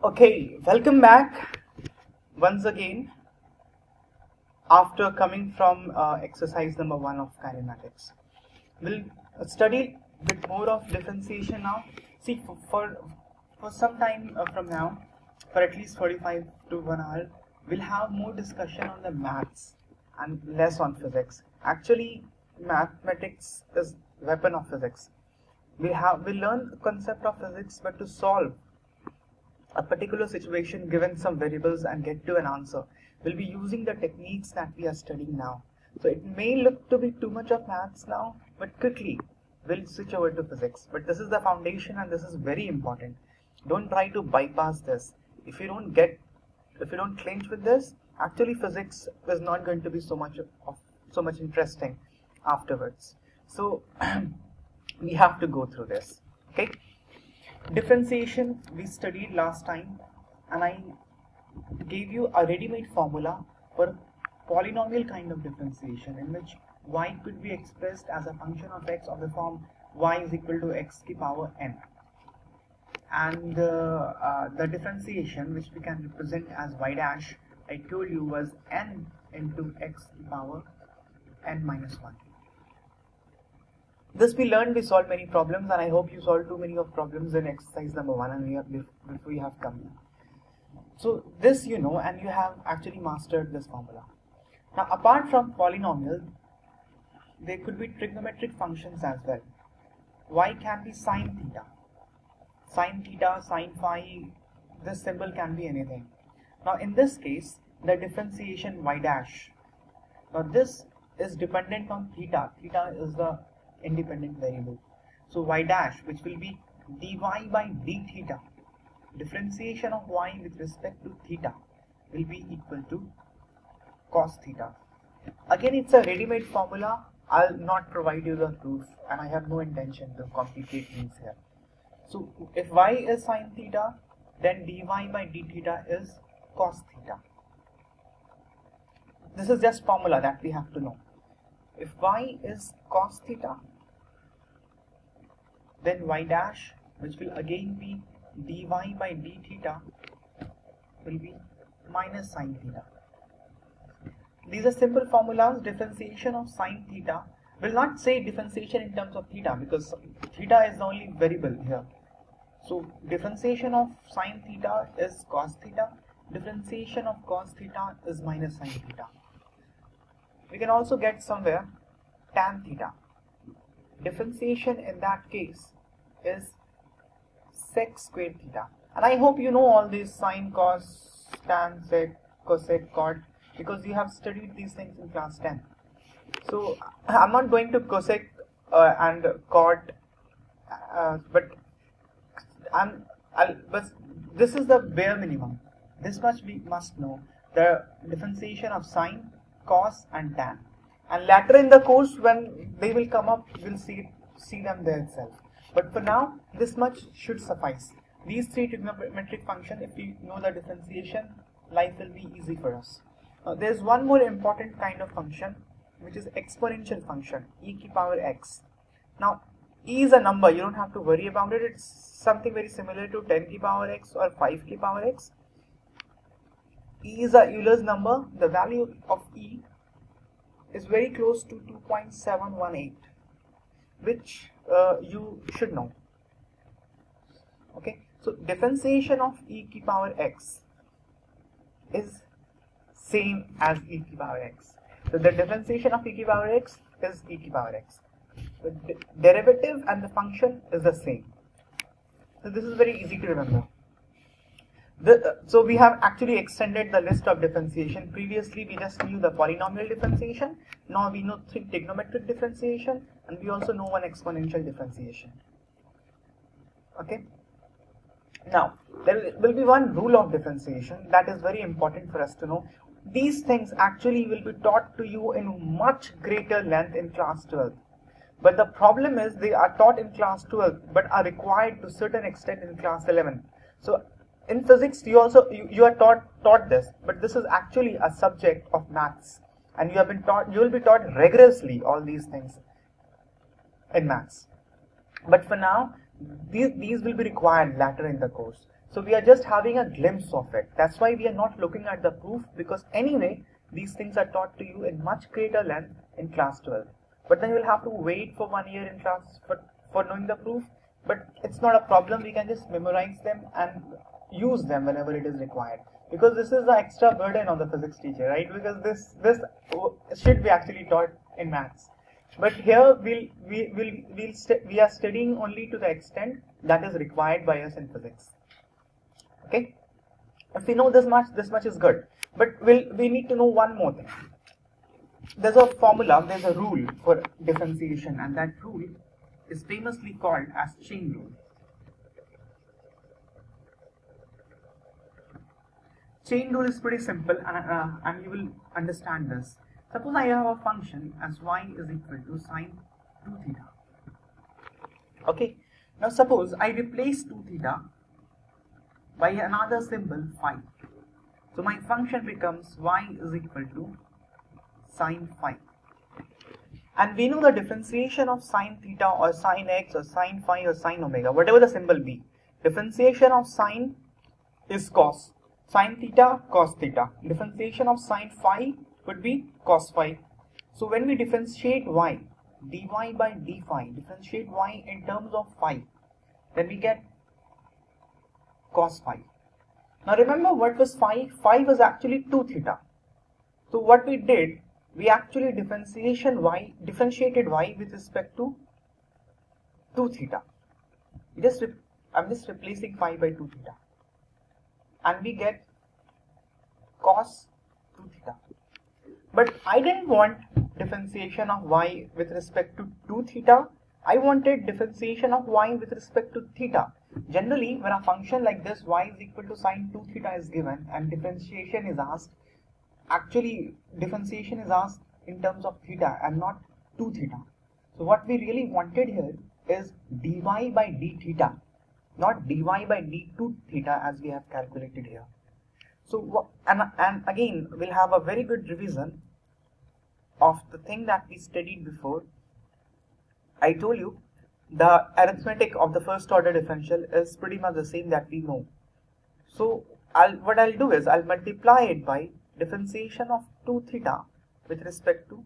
Okay, welcome back once again after coming from exercise number 1 of kinematics. We'll study a bit more of differentiation now. See, for some time from now, for at least 45 to 1 hour, we'll have more discussion on the maths and less on physics. Actually, mathematics is weapon of physics. We'll learn the concept of physics, but to solve a particular situation given some variables and get to an answer, we'll be using the techniques that we are studying now. So it may look to be too much of maths now, but quickly we'll switch over to physics. But this is the foundation and this is very important. Don't try to bypass this. If you don't clinch with this, actually physics is not going to be so much interesting afterwards. So we have to go through this. Okay. Differentiation we studied last time, and I gave you a ready-made formula for polynomial kind of differentiation in which y could be expressed as a function of x of the form y is equal to x to the power n, and the differentiation which we can represent as y dash, I told you, was n into x to the power n minus 1. This we learned, we solved many problems, and I hope you solved too many of problems in exercise number 1 and we have come here. So this you know, and you have actually mastered this formula. Now apart from polynomial, there could be trigonometric functions as well. Y can be sine theta, sine phi, this symbol can be anything. Now in this case, the differentiation y dash, now this is dependent on theta. Theta is the independent variable. So y dash, which will be dy by d theta, differentiation of y with respect to theta, will be equal to cos theta. Again, it's a ready-made formula. I'll not provide you the proof, and I have no intention to complicate things here. So if y is sine theta, then dy by d theta is cos theta. This is just formula that we have to know. If y is cos theta, then y dash, which will again be dy by d theta, will be minus sine theta. These are simple formulas. Differentiation of sine theta will not say differentiation in terms of theta, because theta is the only variable here. So differentiation of sine theta is cos theta, differentiation of cos theta is minus sine theta. We can also get somewhere tan theta. Differentiation in that case is sec squared theta. And I hope you know all these sine, cos, tan, sec, cosec, cot, because you have studied these things in class 10. So I'm not going to cosec and cot, but this is the bare minimum. This much we must know: the differentiation of sine, cos and tan. And later in the course, when they will come up, we'll see them there itself. But for now, this much should suffice. These three trigonometric functions, if we know the differentiation, life will be easy for us. There's one more important kind of function, which is exponential function, e to the power x. Now, e is a number, you don't have to worry about it. It's something very similar to 10 to the power x or 5 to the power x. E is a Euler's number. The value of e is very close to 2.718, which you should know. Okay, so differentiation of e to the power x is same as e to the power x. So the differentiation of e to the power x is e to the power x. The derivative and the function is the same. So this is very easy to remember. So we have actually extended the list of differentiation. Previously we just knew the polynomial differentiation. Now we know 3 trigonometric differentiation, and we also know 1 exponential differentiation. Okay. Now there will be one rule of differentiation that is very important for us to know. These things actually will be taught to you in much greater length in class 12. But the problem is they are taught in class 12 but are required to a certain extent in class 11. So in physics you are taught this, but this is actually a subject of maths, and you will be taught rigorously all these things in maths. But for now, these will be required later in the course. So we are just having a glimpse of it. That's why we are not looking at the proof, because anyway these things are taught to you in much greater length in class 12. But then you will have to wait for 1 year in class for knowing the proof. But it's not a problem, we can just memorize them and use them whenever it is required. Because this is the extra burden on the physics teacher, right? Because this should be actually taught in maths. But here we are studying only to the extent that is required by us in physics. Okay? If we know this much is good. But we need to know one more thing. There's a formula, there's a rule for differentiation, and that rule is famously called as chain rule. Chain rule is pretty simple, and you will understand this. Suppose I have a function as y is equal to sine 2 theta. Okay. Now suppose I replace 2 theta by another symbol phi. So my function becomes y is equal to sine phi. And we know the differentiation of sine theta or sine x or sine phi or sine omega, whatever the symbol be. Differentiation of sine is cos. Sine theta, cos theta. Differentiation of sine phi would be cos phi. So when we differentiate y, dy by d phi, differentiate y in terms of phi, then we get cos phi. Now remember what was phi? Phi was actually 2 theta. So what we did, we actually differentiated y with respect to 2 theta. I'm just replacing phi by 2 theta. And we get cos 2 theta. But I didn't want differentiation of y with respect to 2 theta. I wanted differentiation of y with respect to theta. Generally, when a function like this y is equal to sine 2 theta is given and differentiation is asked, actually differentiation is asked in terms of theta and not 2 theta. So what we really wanted here is dy by d theta, not dy by d2 theta as we have calculated here. So and again we'll have a very good revision of the thing that we studied before. I told you the arithmetic of the first order differential is pretty much the same that we know. So what I'll do is I'll multiply it by differentiation of 2 theta with respect to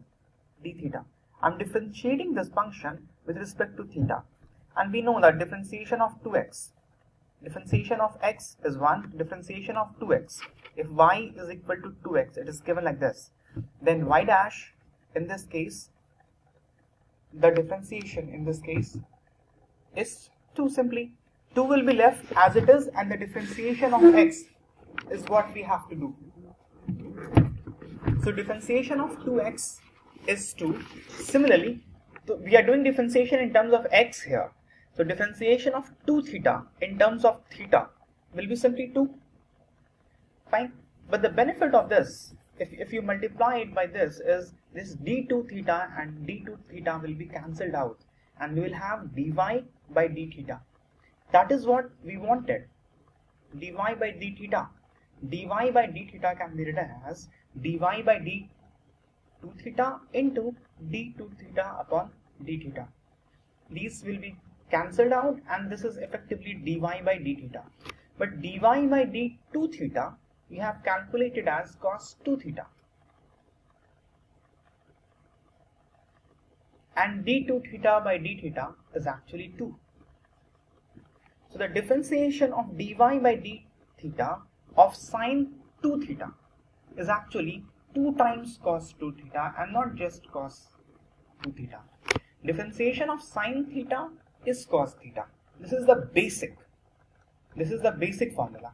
d theta. I'm differentiating this function with respect to theta, and we know that differentiation of 2x, differentiation of x is 1, differentiation of 2x, if y is equal to 2x, it is given like this, then y dash in this case, the differentiation in this case is 2 simply. 2 will be left as it is, and the differentiation of x is what we have to do. So differentiation of 2x is 2. Similarly, we are doing differentiation in terms of x here. So differentiation of 2 theta in terms of theta will be simply 2. Fine. But the benefit of this, if you multiply it by this, is this d2 theta and d2 theta will be cancelled out, and we will have dy by d theta. That is what we wanted. Dy by d theta. Dy by d theta can be written as dy by d2 theta into d2 theta upon d theta. These will be cancelled out, and this is effectively dy by d theta. But dy by d2 theta we have calculated as cos 2 theta. And d2 theta by d theta is actually 2. So the differentiation of dy by d theta of sine 2 theta is actually 2 times cos 2 theta and not just cos 2 theta. Differentiation of sine theta is cos theta. This is the basic formula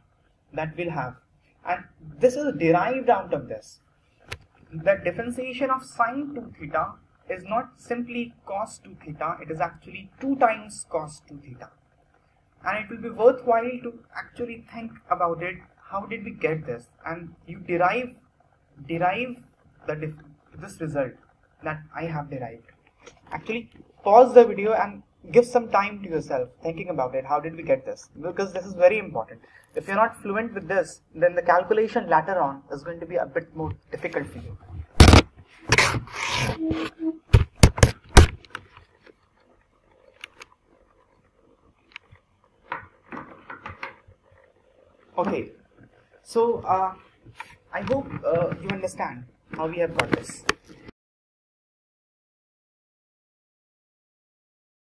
that we'll have, and this is derived out of this. The differentiation of sine 2 theta is not simply cos 2 theta, it is actually 2 times cos 2 theta. And it will be worthwhile to actually think about it. How did we get this? And you derive this result that I have derived. Actually, pause the video and give some time to yourself thinking about it. How did we get this? Because this is very important. If you're not fluent with this, then the calculation later on is going to be a bit more difficult for you. Okay, so I hope you understand how we have got this.